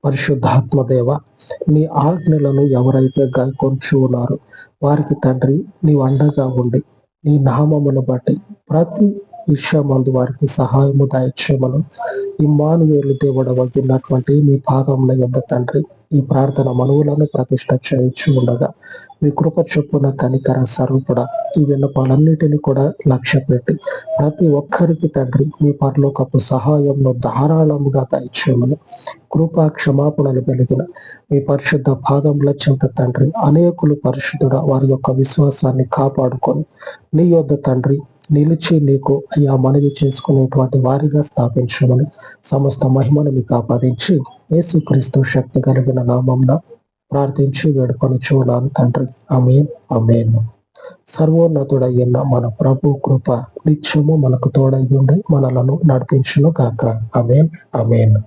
పరిశుద్ధాత్మదేవ, నీ ఆజ్ఞలను ఎవరైతే గాయకొంచు ఉన్నారో వారికి తండ్రి నీవు అండగా ఉండి నీ నామమును బట్టి ప్రతి విషయమందు వారికి సహాయము దయచేయమను. ఇమ్మానుయేలు దేవుడు వగినటువంటి మీ పాదముల యొద్ద తండ్రి ఈ ప్రార్థన మనవులను ప్రతిష్ట చేయించి ఉండగా మీ కృప చొప్పున కనికర స్వరూపుడా ఈ విన్నపాలన్నిటిని కూడా లక్ష్య పెట్టి ప్రతి ఒక్కరికి తండ్రి మీ పరలోకపు సహాయంలో ధారాళముగా దయచేయమని కృపా క్షమాపణలు కలిగిన మీ పరిశుద్ధ పాదముల చెంత తండ్రి అనేకులు పరిశుద్ధుడ వారి యొక్క విశ్వాసాన్ని కాపాడుకొని నీ యొద్ద తండ్రి నిలిచి నీకు అయ్యా మనవి చేసుకునేటువంటి వారిగా స్థాపించమని సమస్త మహిమను మీకు ఆపాదించి యేసుక్రీస్తు శక్తి కలిగిన నామంన ప్రార్థించి వేడుకొని చూడాలి తండ్రి. ఆమేన్, ఆమేన్. సర్వోన్నతుడయ్యున్న మన ప్రభు కృప నిత్యము మనకు తోడై ఉండి మనలను నడిపించును గాక. ఆమేన్, ఆమేన్.